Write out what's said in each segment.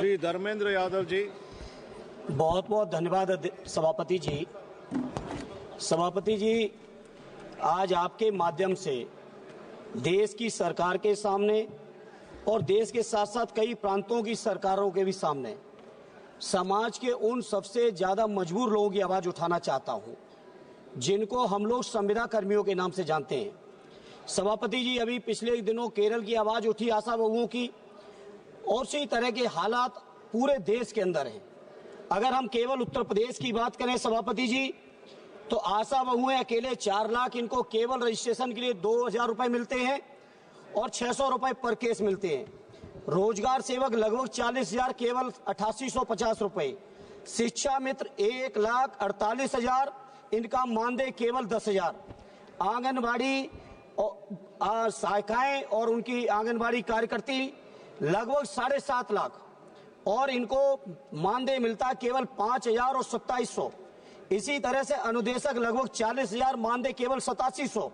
श्री धर्मेंद्र यादव जी। बहुत बहुत धन्यवाद सभापति जी। सभापति जी, आज आपके माध्यम से देश की सरकार के सामने और देश के साथ साथ कई प्रांतों की सरकारों के भी सामने समाज के उन सबसे ज्यादा मजबूर लोगों की आवाज उठाना चाहता हूं, जिनको हम लोग संविदा कर्मियों के नाम से जानते हैं। सभापति जी, अभी पिछले दिनों केरल की आवाज उठी आशा बहुओं की, और इसी तरह के हालात पूरे देश के अंदर हैं। अगर हम केवल उत्तर प्रदेश की बात करें सभापति जी, तो आशा बहुएं अकेले 4 लाख, इनको केवल रजिस्ट्रेशन के लिए 2000 रुपए मिलते हैं और 600 रुपए पर केस मिलते हैं। रोजगार सेवक लगभग 40,000, केवल 8850 रुपए। शिक्षा मित्र 1,48,000, इनका मानदेय केवल 10,000। आंगनबाड़ी सहायिकाएं और उनकी आंगनबाड़ी कार्यकर्ती लगभग 7.5 लाख, और इनको मानदेय मिलता है केवल 5,000 और 2700। इसी तरह से अनुदेशक लगभग 40,000, मानदेय केवल 8700।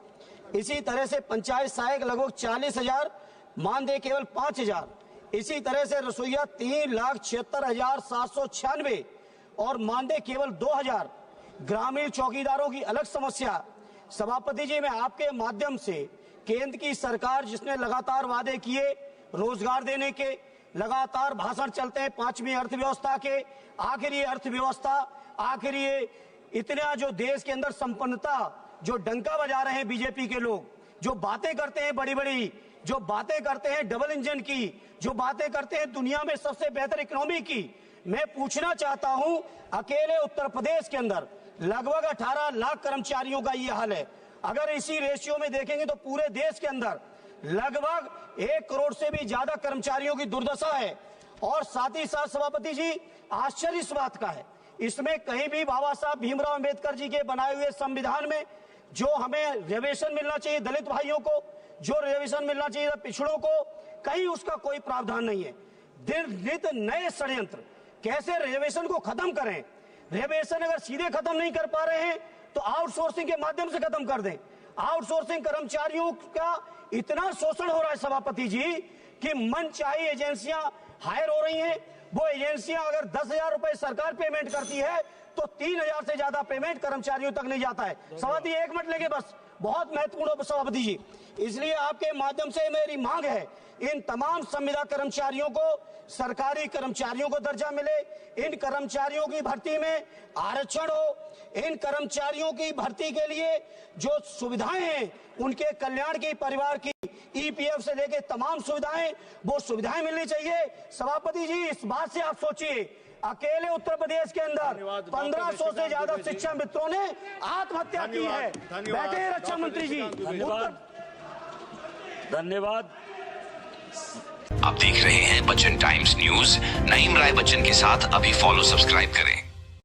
इसी तरह से पंचायत सहायक लगभग 40,000, मानदेय केवल 5,000। इसी तरह से रसोईया 3,76,796 और मानदेय केवल 2,000। ग्रामीण चौकीदारों की अलग समस्या। सभापति जी, मैं आपके माध्यम से केंद्र की सरकार जिसने लगातार वादे किए रोजगार देने के, लगातार भाषण चलते हैं 5वीं अर्थव्यवस्था के, आखिर ये अर्थव्यवस्था, आखिर ये इतना जो देश के अंदर संपन्नता, जो डंका बजा रहे हैं बीजेपी के लोग, जो बातें करते हैं बड़ी बड़ी, जो बातें करते हैं डबल इंजन की, जो बातें करते हैं दुनिया में सबसे बेहतर इकोनॉमी की। मैं पूछना चाहता हूं, अकेले उत्तर प्रदेश के अंदर लगभग 18 लाख कर्मचारियों का ये हाल है। अगर इसी रेशियो में देखेंगे तो पूरे देश के अंदर लगभग 1 करोड़ से भी ज्यादा कर्मचारियों की दुर्दशा है। और साथ ही साथ सभापति जी, आश्चर्य इस बात का है, इसमें कहीं भी बाबा साहब भीमराव अंबेडकर जी के बनाए हुए संविधान में जो हमें रिजर्वेशन मिलना चाहिए दलित भाइयों को, जो रिजर्वेशन मिलना चाहिए पिछड़ों को, कहीं उसका कोई प्रावधान नहीं है। दिन नित नए षड्यंत्र, कैसे रिजर्वेशन को खत्म करें। रिजर्वेशन अगर सीधे खत्म नहीं कर पा रहे हैं तो आउटसोर्सिंग के माध्यम से खत्म कर दें। आउटसोर्सिंग कर्मचारियों का इतना शोषण हो रहा है सभापति जी कि मनचाही एजेंसियां हायर हो रही हैं। वो एजेंसियां अगर 10,000 रुपए सरकार पेमेंट करती है तो 3,000 से ज्यादा पेमेंट कर्मचारियों तक नहीं जाता है। सभापति 1 मिनट लेंगे बस, बहुत महत्वपूर्ण सभापति जी। इसलिए आपके माध्यम से मेरी मांग है, इन तमाम संविदा कर्मचारियों को सरकारी कर्मचारियों को दर्जा मिले, इन कर्मचारियों की भर्ती में आरक्षण हो, इन कर्मचारियों की भर्ती के लिए जो सुविधाएं हैं उनके कल्याण की, परिवार की, ईपीएफ से लेके तमाम सुविधाएं, वो सुविधाएं मिलनी चाहिए। सभापति जी, इस बात से आप सोचिए, अकेले उत्तर प्रदेश के अंदर 1500 से ज्यादा शिक्षा मित्रों ने आत्महत्या की है। बैठे रक्षा मंत्री जी। धन्यवाद। आप देख रहे हैं बच्चन टाइम्स न्यूज। नईम राय बच्चन के साथ अभी फॉलो सब्सक्राइब करें।